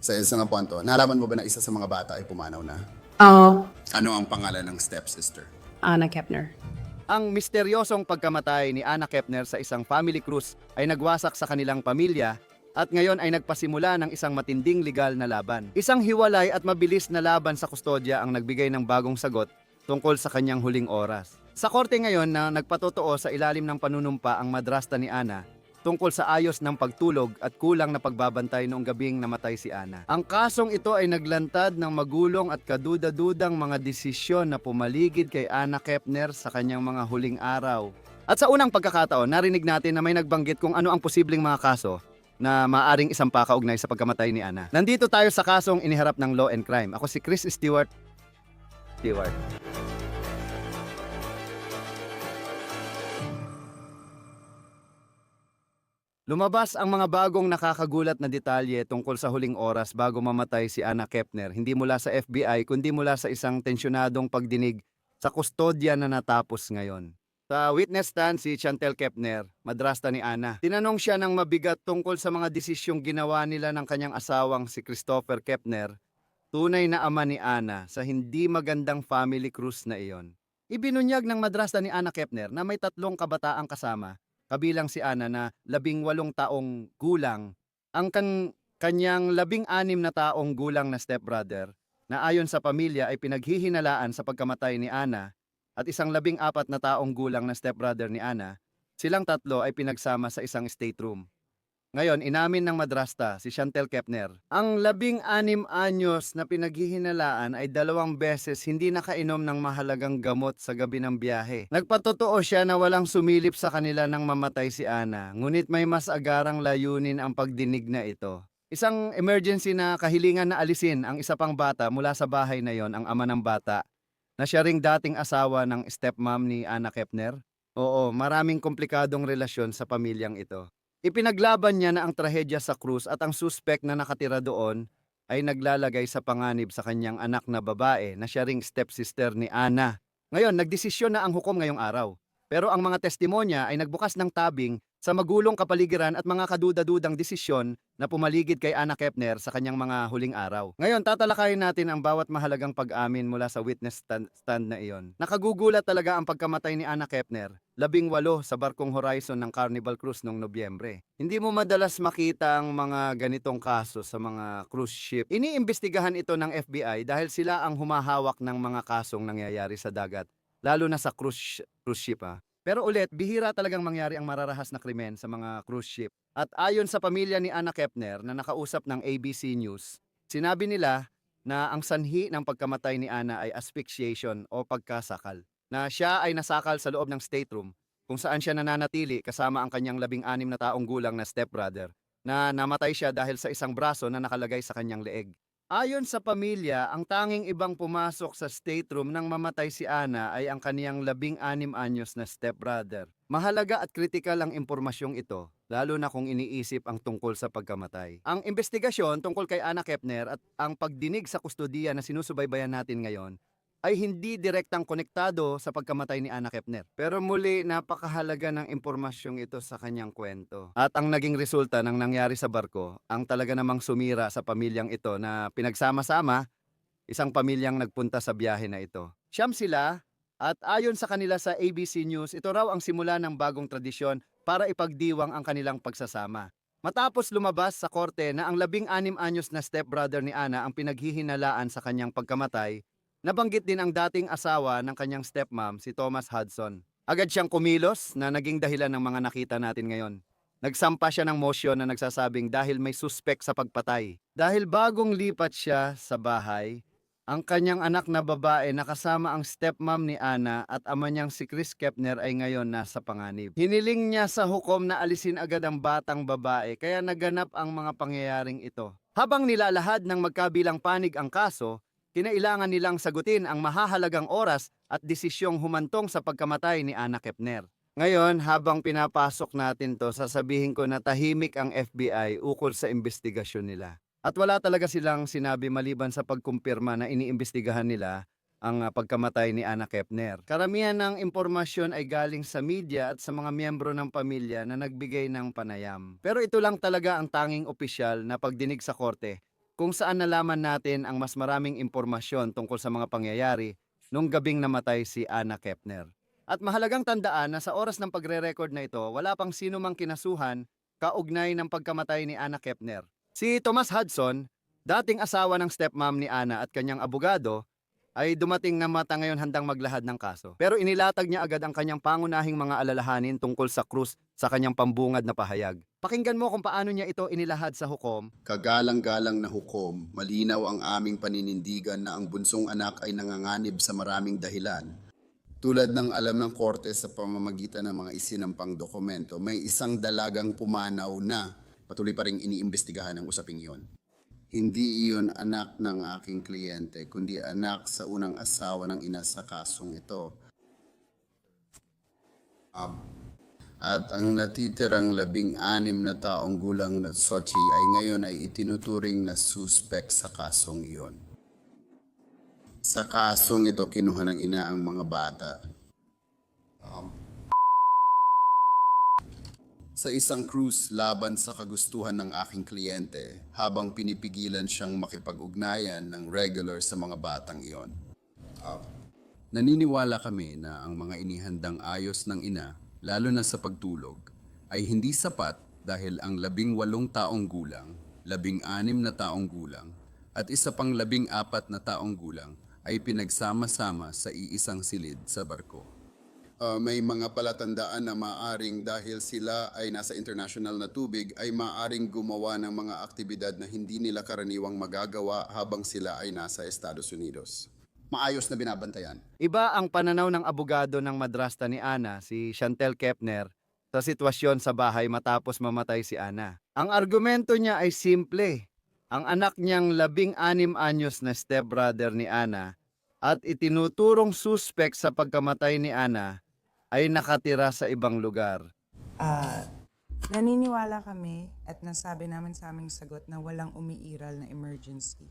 Sa isang punto, nalaman mo ba na isa sa mga bata ay pumanaw na? Oo, Ano ang pangalan ng stepsister? Anna Kepner. Ang misteryosong pagkamatay ni Anna Kepner sa isang family cruise ay nagwasak sa kanilang pamilya at ngayon ay nagpasimula ng isang matinding legal na laban. Isang hiwalay at mabilis na laban sa kustodya ang nagbigay ng bagong sagot tungkol sa kanyang huling oras. Sa korte ngayon na nagpatotoo sa ilalim ng panunumpa ang madrasta ni Anna tungkol sa ayos ng pagtulog at kulang na pagbabantay noong gabing namatay si Anna. Ang kasong ito ay naglantad ng magulong at kaduda-dudang mga desisyon na pumaligid kay Anna Kepner sa kanyang mga huling araw. At sa unang pagkakataon, narinig natin na may nagbanggit kung ano ang posibleng mga kaso na maaring isampa kaugnay sa pagkamatay ni Anna. Nandito tayo sa kasong iniharap ng Law and Crime. Ako si Chris Stewart. Lumabas ang mga bagong nakakagulat na detalye tungkol sa huling oras bago mamatay si Anna Kepner, hindi mula sa FBI kundi mula sa isang tensyonadong pagdinig sa kustodya na natapos ngayon. Sa witness stand si Chantel Kepner, madrasta ni Anna. Tinanong siya ng mabigat tungkol sa mga desisyong ginawa nila ng kanyang asawang si Christopher Kepner, tunay na ama ni Anna sa hindi magandang family cruise na iyon. Ibinunyag ng madrasta ni Anna Kepner na may 3 kabataang kasama, kabilang si Anna na 18 taong gulang, ang kanyang 16 na taong gulang na stepbrother na ayon sa pamilya ay pinaghihinalaan sa pagkamatay ni Anna at isang 14 na taong gulang na stepbrother ni Anna, silang 3 ay pinagsama sa isang stateroom. Ngayon, inamin ng madrasta si Chantel Kepner, ang 16 anyos na pinaghihinalaan ay 2 beses hindi nakainom ng mahalagang gamot sa gabi ng biyahe. Nagpatotoo siya na walang sumilip sa kanila nang mamatay si Anna, ngunit may mas agarang layunin ang pagdinig na ito. Isang emergency na kahilingan na alisin ang isa pang bata mula sa bahay na yon, ang ama ng bata, na siya ring dating asawa ng stepmom ni Anna Kepner. Oo, maraming komplikadong relasyon sa pamilyang ito. Ipinaglaban niya na ang trahedya sa krus at ang suspek na nakatira doon ay naglalagay sa panganib sa kanyang anak na babae na siya ring stepsister ni Anna. Ngayon, nagdesisyon na ang hukom ngayong araw. Pero ang mga testimonya ay nagbukas ng tabing sa magulong kapaligiran at mga kaduda-dudang desisyon na pumaligid kay Anna Kepner sa kanyang mga huling araw. Ngayon, tatalakayin natin ang bawat mahalagang pag-amin mula sa witness stand na iyon. Nakagugulat talaga ang pagkamatay ni Anna Kepner, 18 sa barkong Horizon ng Carnival Cruise noong Nobyembre. Hindi mo madalas makita ang mga ganitong kaso sa mga cruise ship. Iniimbestigahan ito ng FBI dahil sila ang humahawak ng mga kasong nangyayari sa dagat, lalo na sa cruise ship. Pero ulit, bihira talagang mangyari ang mararahas na krimen sa mga cruise ship. At ayon sa pamilya ni Anna Kepner na nakausap ng ABC News, sinabi nila na ang sanhi ng pagkamatay ni Anna ay asphyxiation o pagkasakal. Na siya ay nasakal sa loob ng stateroom kung saan siya nananatili kasama ang kanyang 16 na taong gulang na stepbrother na namatay siya dahil sa isang braso na nakalagay sa kanyang leeg. Ayon sa pamilya, ang tanging ibang pumasok sa stateroom nang mamatay si Anna ay ang kaniyang 16 anyos na stepbrother. Mahalaga at kritikal ang impormasyong ito, lalo na kung iniisip ang tungkol sa pagkamatay. Ang investigasyon tungkol kay Anna Kepner at ang pagdinig sa kustodiya na sinusubaybayan natin ngayon ay hindi direktang konektado sa pagkamatay ni Anna Kepner. Pero muli, napakahalaga ng impormasyong ito sa kanyang kwento. At ang naging resulta ng nangyari sa barko, ang talaga namang sumira sa pamilyang ito na pinagsama-sama, isang pamilyang nagpunta sa biyahe na ito. Siyam sila, at ayon sa kanila sa ABC News, ito raw ang simula ng bagong tradisyon para ipagdiwang ang kanilang pagsasama. Matapos lumabas sa korte na ang 16 anyos na stepbrother ni Anna ang pinaghihinalaan sa kanyang pagkamatay, nabanggit din ang dating asawa ng kanyang stepmom, si Thomas Hudson. Agad siyang kumilos na naging dahilan ng mga nakita natin ngayon. Nagsampa siya ng motion na nagsasabing dahil may suspek sa pagpatay. Dahil bagong lipat siya sa bahay, ang kanyang anak na babae na kasama ang stepmom ni Anna at ama niyang si Chris Kepner ay ngayon nasa panganib. Hiniling niya sa hukom na alisin agad ang batang babae kaya naganap ang mga pangyayaring ito. Habang nilalahad ng magkabilang panig ang kaso, kinailangan nilang sagutin ang mahahalagang oras at desisyong humantong sa pagkamatay ni Anna Kepner. Ngayon, habang pinapasok natin to, sasabihin ko na tahimik ang FBI ukol sa investigasyon nila. At wala talaga silang sinabi maliban sa pagkumpirma na iniimbestigahan nila ang pagkamatay ni Anna Kepner. Karamihan ng impormasyon ay galing sa media at sa mga miyembro ng pamilya na nagbigay ng panayam. Pero ito lang talaga ang tanging opisyal na pagdinig sa korte kung saan nalaman natin ang mas maraming impormasyon tungkol sa mga pangyayari nung gabing namatay si Anna Kepner. At mahalagang tandaan na sa oras ng pagre-record na ito, wala pang sino mang kinasuhan kaugnay ng pagkamatay ni Anna Kepner. Si Thomas Hudson, dating asawa ng stepmom ni Anna at kanyang abogado, ay dumating na mata ngayon handang maglahad ng kaso. Pero inilatag niya agad ang kanyang pangunahing mga alalahanin tungkol sa krus sa kanyang pambungad na pahayag. Pakinggan mo kung paano niya ito inilahad sa hukom. Kagalang-galang na hukom, malinaw ang aming paninindigan na ang bunsong anak ay nanganganib sa maraming dahilan. Tulad ng alam ng korte sa pamamagitan ng mga isinampang dokumento, may isang dalagang pumanaw na patuloy pa rin iniimbestigahan ang usaping iyon. Hindi iyon anak ng aking kliyente, kundi anak sa unang asawa ng ina sa kasong ito. At ang natitirang 16 na taong gulang na Sochi ay ngayon ay itinuturing na suspect sa kasong iyon. Sa kasong ito, kinuha ng ina ang mga bata. Sa isang cruise laban sa kagustuhan ng aking kliyente habang pinipigilan siyang makipag-ugnayan ng regular sa mga batang iyon. Naniniwala kami na ang mga inihandang ayos ng ina, lalo na sa pagtulog, ay hindi sapat dahil ang 18 taong gulang, 16 na taong gulang, at isa pang 14 na taong gulang ay pinagsama-sama sa iisang silid sa barko. May mga palatandaan na maaring dahil sila ay nasa international na tubig ay maaring gumawa ng mga aktibidad na hindi nila karaniwang magagawa habang sila ay nasa Estados Unidos. Maayos na binabantayan. Iba ang pananaw ng abogado ng madrasta ni Anna, si Chantel Kepner, sa sitwasyon sa bahay matapos mamatay si Anna. Ang argumento niya ay simple. Ang anak niyang 16 anyos na stepbrother ni Anna at itinuturong suspect sa pagkamatay ni Anna ay nakatira sa ibang lugar. Naniniwala kami at nasabi namin sa aming sagot na walang umiiral na emergency.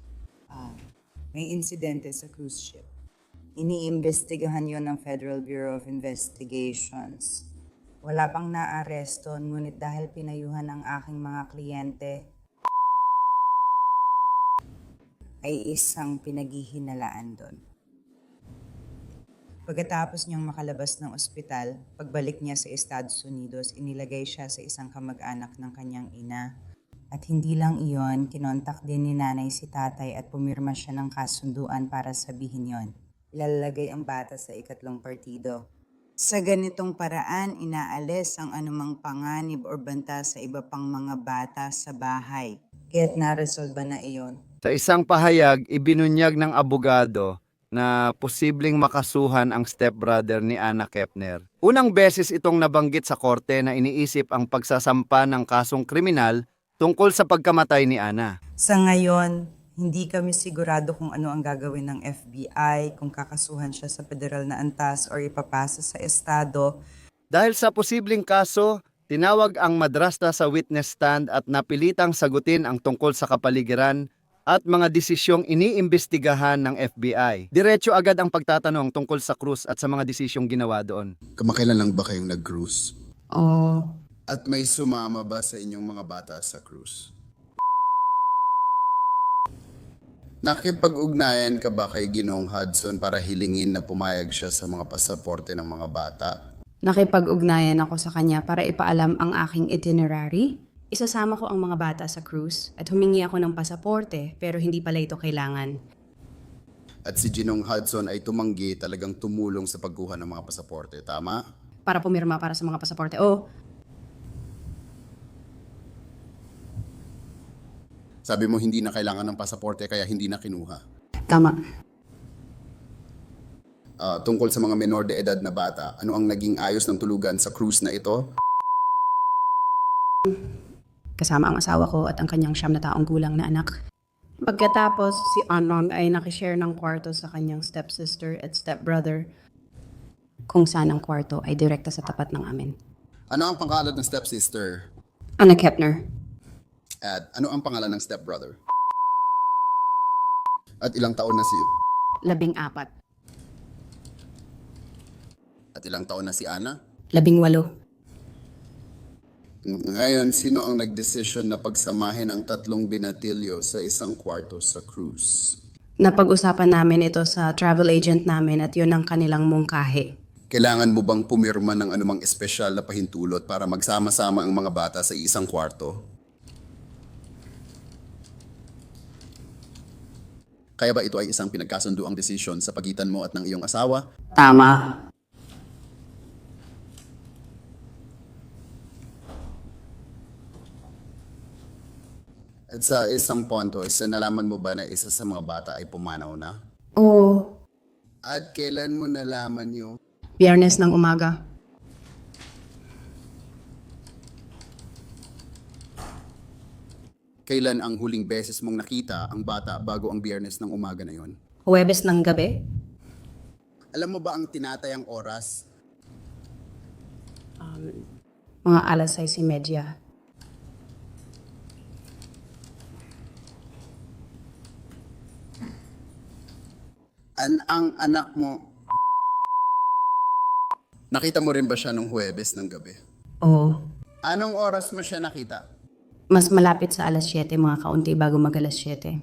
May insidente sa cruise ship. Iniimbestigahan yon ng Federal Bureau of Investigations. Wala pang naaresto, ngunit dahil pinayuhan ng aking mga kliyente, ay isang pinaghihinalaan doon. Pagkatapos niyang makalabas ng ospital, pagbalik niya sa Estados Unidos, inilagay siya sa isang kamag-anak ng kanyang ina. At hindi lang iyon, kinontak din ni nanay si tatay at pumirma siya ng kasunduan para sabihin yon. Ilalagay ang bata sa ikatlong partido. Sa ganitong paraan, inaalis ang anumang panganib o banta sa iba pang mga bata sa bahay. Kaya't naresolba na iyon. Sa isang pahayag, ibinunyag ng abogado na posibleng makasuhan ang stepbrother ni Anna Kepner. Unang beses itong nabanggit sa korte na iniisip ang pagsasampa ng kasong kriminal tungkol sa pagkamatay ni Anna. Sa ngayon, hindi kami sigurado kung ano ang gagawin ng FBI, kung kakasuhan siya sa federal na antas o ipapasa sa estado. Dahil sa posibleng kaso, tinawag ang madrasta sa witness stand at napilitang sagutin ang tungkol sa kapaligiran at mga desisyong iniimbestigahan ng FBI. Diretso agad ang pagtatanong tungkol sa cruise at sa mga desisyong ginawa doon. Kamakailan lang ba kayong nag-cruise? Oo. At may sumama ba sa inyong mga bata sa cruise? Nakipag-ugnayan ka ba kay Ginoong Hudson para hilingin na pumayag siya sa mga pasaporte ng mga bata? Nakipag-ugnayan ako sa kanya para ipaalam ang aking itinerary. Isasama ko ang mga bata sa cruise at humingi ako ng pasaporte pero hindi pala ito kailangan. At si Ginoong Hudson ay tumanggi, talagang tumulong sa pagkuha ng mga pasaporte, tama? Para pumirma para sa mga pasaporte. Oh, Sabi mo hindi na kailangan ng pasaporte kaya hindi na kinuha. tama. Tungkol sa mga menor de edad na bata, ano ang naging ayos ng tulugan sa cruise na ito? Kasama ang asawa ko at ang kanyang 9 na taong gulang na anak. Pagkatapos, si Anon ay nakishare ng kwarto sa kanyang stepsister at stepbrother kung saan ang kwarto ay direkta sa tapat ng amin. Ano ang pangalan ng stepsister? Anna Kepner, At ano ang pangalan ng stepbrother? At ilang taon na si 14, At ilang taon na si Anna? 18. Ngayon, sino ang nagdesisyon na pagsamahin ang tatlong binatilyo sa isang kwarto sa cruise? Napag-usapan namin ito sa travel agent namin at yun ang kanilang mungkahi. Kailangan mo bang pumirma ng anumang espesyal na pahintulot para magsama-sama ang mga bata sa isang kwarto? Kaya ba ito ay isang pinagkasunduang desisyon sa pagitan mo at ng iyong asawa? Tama. At sa isang punto, nalaman mo ba na isa sa mga bata ay pumanaw na? Oo. At kailan mo nalaman yun? Biyernes ng umaga. Kailan ang huling beses mong nakita ang bata bago ang Biyernes ng umaga na yon? Huwebes ng gabi. Alam mo ba ang tinatayang oras? Mga alas 6:30. Ang anak mo... Nakita mo rin ba siya nung Huwebes ng gabi? Oo. Anong oras mo siya nakita? Mas malapit sa alas 7, mga kaunti bago mag alas 7.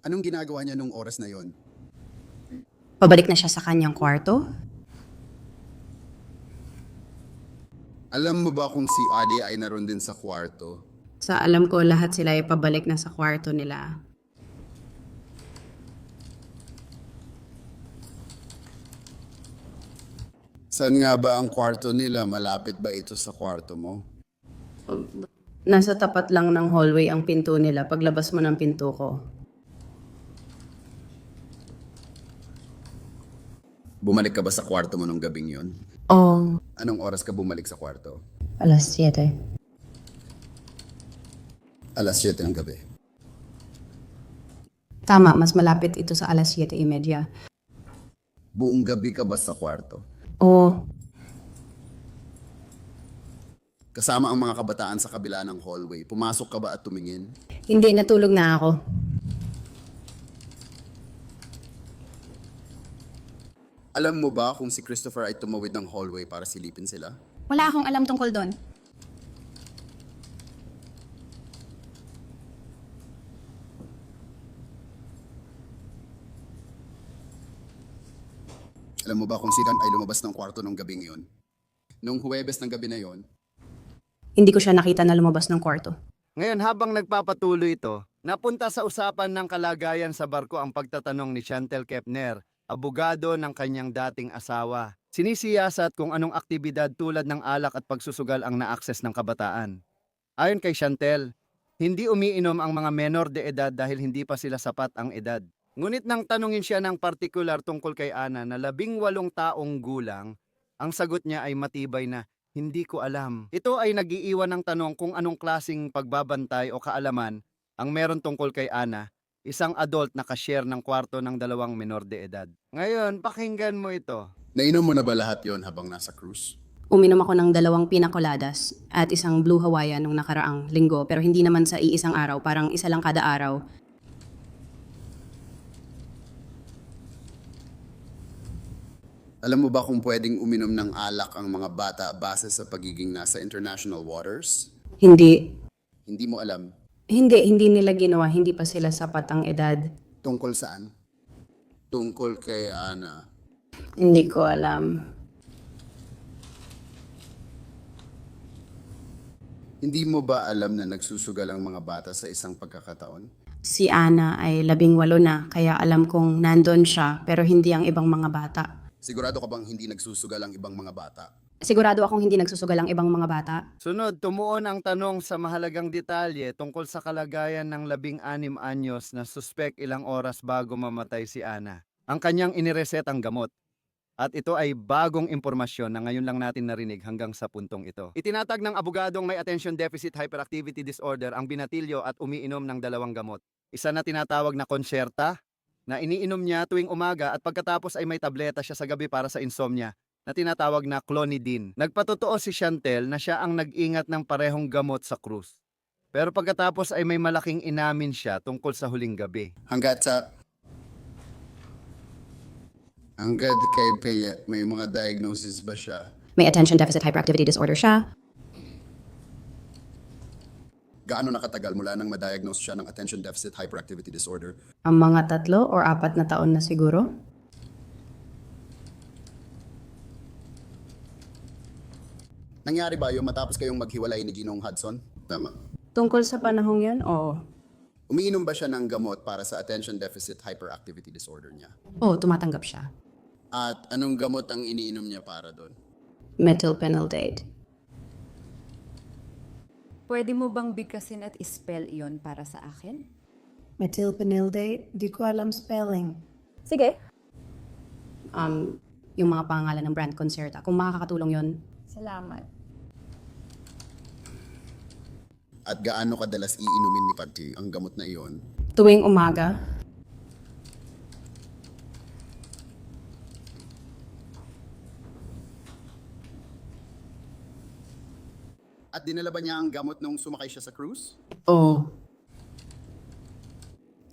Anong ginagawa niya nung oras na yon? Pabalik na siya sa kanyang kwarto. Alam mo ba kung si Adi ay naroon din sa kwarto? Sa alam ko, lahat sila ay pabalik na sa kwarto nila. Saan nga ba ang kwarto nila? Malapit ba ito sa kwarto mo? Nasa tapat lang ng hallway ang pinto nila paglabas mo ng pinto ko. Bumalik ka ba sa kwarto mo nung gabing yon? Oo. Anong oras ka bumalik sa kwarto? Alas 7. Alas 7 ng gabi. Tama, mas malapit ito sa alas 7:30. Buong gabi ka ba sa kwarto? Oo. Kasama ang mga kabataan sa kabila ng hallway. Pumasok ka ba at tumingin? Hindi, natulog na ako. Alam mo ba kung si Christopher ay tumawid ng hallway para silipin sila? Wala akong alam tungkol doon. Alam mo ba kung si Dan ay lumabas ng kwarto nung gabing yon? Nung Huwebes ng gabi na yon, Hindi ko siya nakita na lumabas ng kwarto. Ngayon habang nagpapatuloy ito, napunta sa usapan ng kalagayan sa barko ang pagtatanong ni Chantel Kepner, abogado ng kanyang dating asawa. Sinisiyasat kung anong aktibidad tulad ng alak at pagsusugal ang na-access ng kabataan. Ayon kay Chantel, hindi umiinom ang mga menor de edad dahil hindi pa sila sapat ang edad. Ngunit nang tanungin siya ng partikular tungkol kay Ana na 18 taong gulang, ang sagot niya ay matibay na, hindi ko alam. Ito ay nag-iiwan ng tanong kung anong klasing pagbabantay o kaalaman ang meron tungkol kay Ana, isang adult na kashare ng kwarto ng 2 menor de edad. Ngayon, pakinggan mo ito. nainom mo na ba lahat yon habang nasa cruise? Uminom ako ng 2 pinakoladas at isang Blue Hawaiian nung nakaraang linggo pero hindi naman sa iisang araw, parang isa lang kada araw. Alam mo ba kung pwedeng uminom ng alak ang mga bata base sa pagiging nasa international waters? Hindi. Hindi mo alam. Hindi nila ginawa, hindi pa sila sapat ang edad. Tungkol saan? Tungkol kay Ana. Hindi ko alam. Hindi mo ba alam na nagsusugal ang mga bata sa isang pagkakataon? Si Ana ay 18 na, kaya alam kong nandun siya pero hindi ang ibang mga bata. Sigurado ka bang hindi nagsusugal ang ibang mga bata? Sigurado akong hindi nagsusugal ang ibang mga bata. Sunod, tumuon ang tanong sa mahalagang detalye tungkol sa kalagayan ng 16 anyos na suspek ilang oras bago mamatay si Ana. Ang kanyang iniresetang gamot. At ito ay bagong impormasyon na ngayon lang natin narinig hanggang sa puntong ito. Itinatag ng abogadong may attention deficit hyperactivity disorder ang binatilyo at umiinom ng 2 gamot. Isa na tinatawag na Concerta, na iniinom niya tuwing umaga at pagkatapos ay may tableta siya sa gabi para sa insomnia, na tinatawag na Clonidine. Nagpatotoo si Chantel na siya ang nag-ingat ng parehong gamot sa cruise. Pero pagkatapos ay may malaking inamin siya tungkol sa huling gabi. Hanggat kay Payet, may mga diagnosis ba siya may attention deficit hyperactivity disorder siya. Gaano nakatagal mula nang ma-diagnose siya ng attention deficit hyperactivity disorder? Ang mga 3 or 4 na taon na siguro. Nangyari ba yung matapos kayong maghiwalay ni Ginong Hudson? Tama. Tungkol sa panahong yun, oo. Umiinom ba siya ng gamot para sa attention deficit hyperactivity disorder niya? Oo, tumatanggap siya. At anong gamot ang iniinom niya para doon? Methylphenidate. Pwede mo bang bigkasin at spell iyon para sa akin? Methylphenidate? Di ko alam spelling. Sige. Yung mga pangalan ng brand Concerta. Kung makakatulong yon. Salamat. At gaano kadalas iinumin ni Pati ang gamot na iyon? Tuwing umaga. At dinala ba niya ang gamot nung sumakay siya sa cruise? Oo.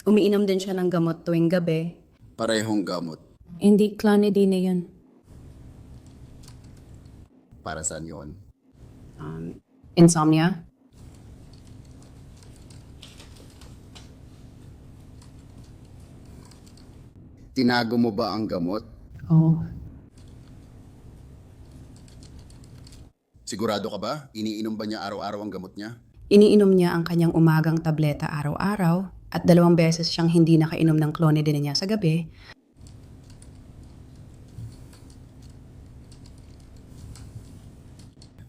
Umiinom din siya ng gamot tuwing gabi. Parehong gamot. Hindi clonidine yun. Para saan yon? Insomnia. Tinago mo ba ang gamot? Oo. Sigurado ka ba? Iniinom ba niya araw-araw ang gamot niya? Iniinom niya ang kanyang umagang tableta araw-araw at 2 beses siyang hindi nakainom ng clonidine niya sa gabi.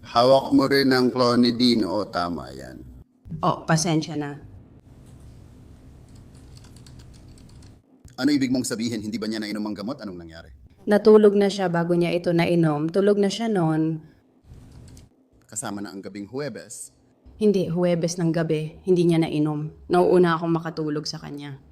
Hawak mo rin ang clonidine o tama yan. Oh, pasensya na. Ano ibig mong sabihin? Hindi ba niya nainom ang gamot? Anong nangyari? Natulog na siya bago niya ito nainom. Tulog na siya noon. Kasama na ang gabing Huwebes. Hindi, Huwebes ng gabi. Hindi niya nainom. Nauuna akong makatulog sa kanya.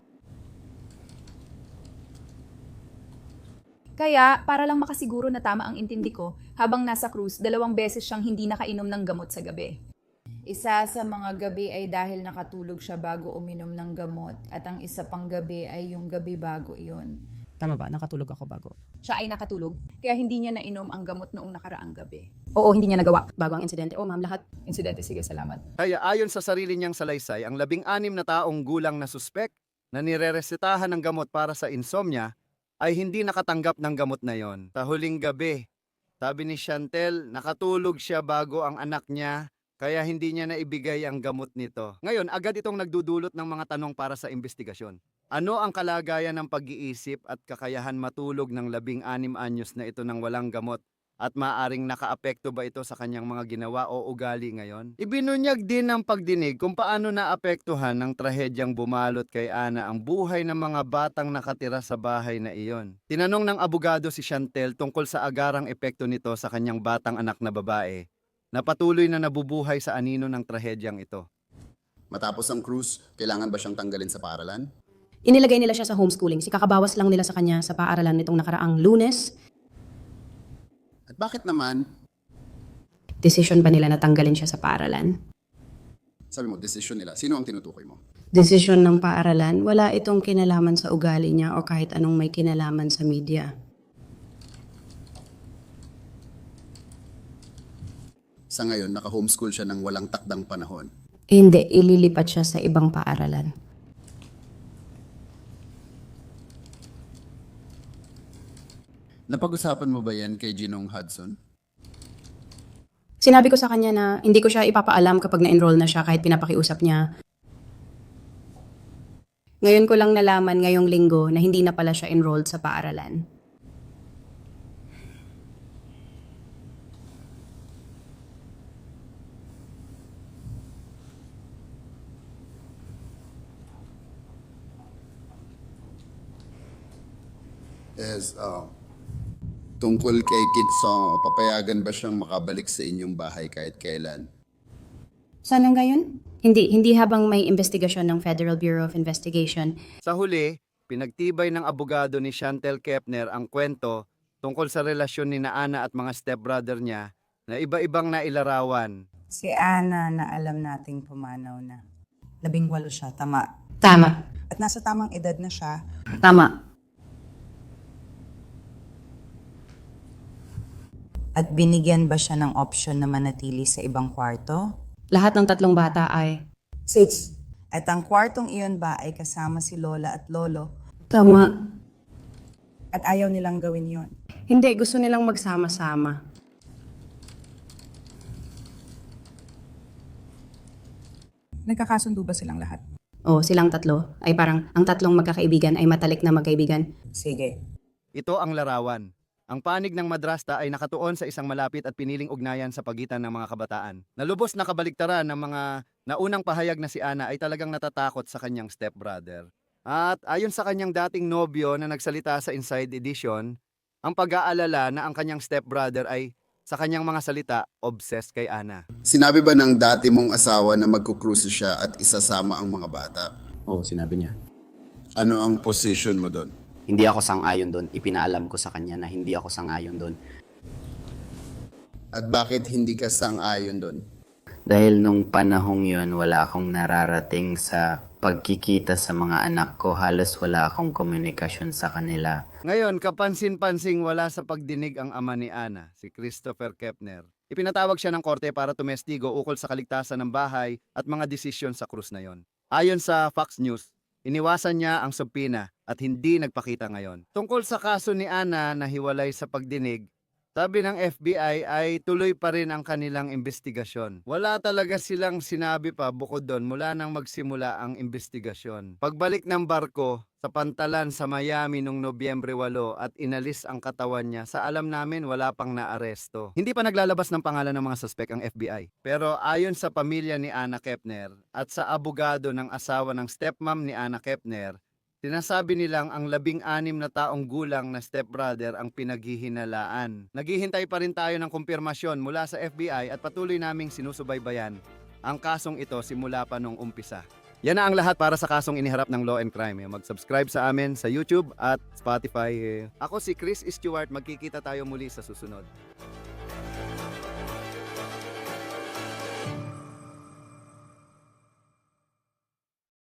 Kaya, para lang makasiguro na tama ang intindi ko, habang nasa cruise, 2 beses siyang hindi nakainom ng gamot sa gabi. Isa sa mga gabi ay dahil nakatulog siya bago uminom ng gamot at ang isa pang gabi ay yung gabi bago iyon. Tama ba? Nakatulog ako bago. Siya ay nakatulog, kaya hindi niya nainom ang gamot noong nakaraang gabi. Oo, hindi niya nagawa. Bago ang insidente. Oh, ma'am, lahat. Insidente, sige, salamat. Kaya ayon sa sarili niyang salaysay, ang 16 na taong gulang na suspek na nireresetahan ng gamot para sa insomnia ay hindi nakatanggap ng gamot na yon. Sa huling gabi, sabi ni Chantel, nakatulog siya bago ang anak niya kaya hindi niya naibigay ang gamot nito. Ngayon, agad itong nagdudulot ng mga tanong para sa investigasyon. Ano ang kalagayan ng pag-iisip at kakayahan matulog ng 16 anyos na ito ng walang gamot? At maaring nakaapekto ba ito sa kanyang mga ginawa o ugali ngayon? Ibinunyag din ng pagdinig kung paano naapektuhan ng trahedyang bumalot kay Ana ang buhay ng mga batang nakatira sa bahay na iyon. Tinanong ng abogado si Chantel tungkol sa agarang epekto nito sa kanyang batang anak na babae na patuloy na nabubuhay sa anino ng trahedyang ito. Matapos ang cruise, kailangan ba siyang tanggalin sa paaralan? Inilagay nila siya sa homeschooling. Sikakabawas lang nila sa kanya sa paaralan nitong nakaraang Lunes. At bakit naman, Decision ba nila na tanggalin siya sa paaralan? sabi mo, decision nila, sino ang tinutukoy mo? Decision ng paaralan, wala itong kinalaman sa ugali niya o kahit anong may kinalaman sa media. Sa ngayon, naka-homeschool siya ng walang takdang panahon. Hindi, ililipat siya sa ibang paaralan. Napag-usapan mo ba yan kay Ginong Hudson? Sinabi ko sa kanya na hindi ko siya ipapaalam kapag na-enroll na siya kahit pinapakiusap niya. Ngayon ko lang nalaman ngayong linggo na hindi na pala siya enrolled sa paaralan. Tungkol kay Kitso, papayagan ba siyang makabalik sa inyong bahay kahit kailan? Sana ngayon? Hindi habang may investigasyon ng Federal Bureau of Investigation. Sa huli, pinagtibay ng abogado ni Chantel Kepner ang kwento tungkol sa relasyon ni Ana at mga stepbrother niya na iba-ibang nailarawan. Si Ana na alam nating pumanaw na. 18 siya, tama. Tama. At nasa tamang edad na siya. Tama. At binigyan ba siya ng option na manatili sa ibang kwarto? Lahat ng tatlong bata ay... At ang kwartong iyon ba ay kasama si Lola at Lolo? Tama. At ayaw nilang gawin yon? Hindi, gusto nilang magsama-sama. Nagkakasundo ba silang lahat? O, silang tatlo ay parang ang tatlong magkakaibigan ay matalik na magkaibigan. Sige. Ito ang larawan. Ang panig ng madrasta ay nakatuon sa isang malapit at piniling ugnayan sa pagitan ng mga kabataan. Nalubos na kabaliktaran ng mga naunang pahayag na si Ana ay talagang natatakot sa kanyang stepbrother. At ayon sa kanyang dating nobyo na nagsalita sa Inside Edition, ang pag-aalala na ang kanyang stepbrother ay sa kanyang mga salita, obsessed kay Ana. Sinabi ba ng dati mong asawa na magkukruso siya at isasama ang mga bata? Oo, sinabi niya. Ano ang position mo doon? Hindi ako sang-ayon doon. Ipinaalam ko sa kanya na hindi ako sang-ayon doon. At bakit hindi ka sang-ayon doon? Dahil nung panahong yun, wala akong nararating sa pagkikita sa mga anak ko. Halos wala akong komunikasyon sa kanila. Ngayon, kapansin-pansing wala sa pagdinig ang ama ni Ana, si Christopher Kepner. Ipinatawag siya ng korte para tumestigo ukol sa kaligtasan ng bahay at mga desisyon sa krus na yon. Ayon sa Fox News, iniwasan niya ang subpoena at hindi nagpakita ngayon. Tungkol sa kaso ni Ana na hiwalay sa pagdinig, sabi ng FBI ay tuloy pa rin ang kanilang investigasyon. Wala talaga silang sinabi pa bukod doon mula nang magsimula ang investigasyon. Pagbalik ng barko sa pantalan sa Miami noong Nobyembre 8 at inalis ang katawan niya, sa alam namin wala pang naaresto. Hindi pa naglalabas ng pangalan ng mga suspek ang FBI. Pero ayon sa pamilya ni Ana Kepner at sa abogado ng asawa ng stepmom ni Ana Kepner, sinasabi nilang ang 16 na taong gulang na stepbrother ang pinaghihinalaan. Naghihintay pa rin tayo ng kumpirmasyon mula sa FBI at patuloy naming sinusubaybayan ang kasong ito simula pa nung umpisa. Yan na ang lahat para sa kasong iniharap ng Law and Crime. Mag-subscribe sa amin sa YouTube at Spotify. Ako si Chris Stewart, magkikita tayo muli sa susunod.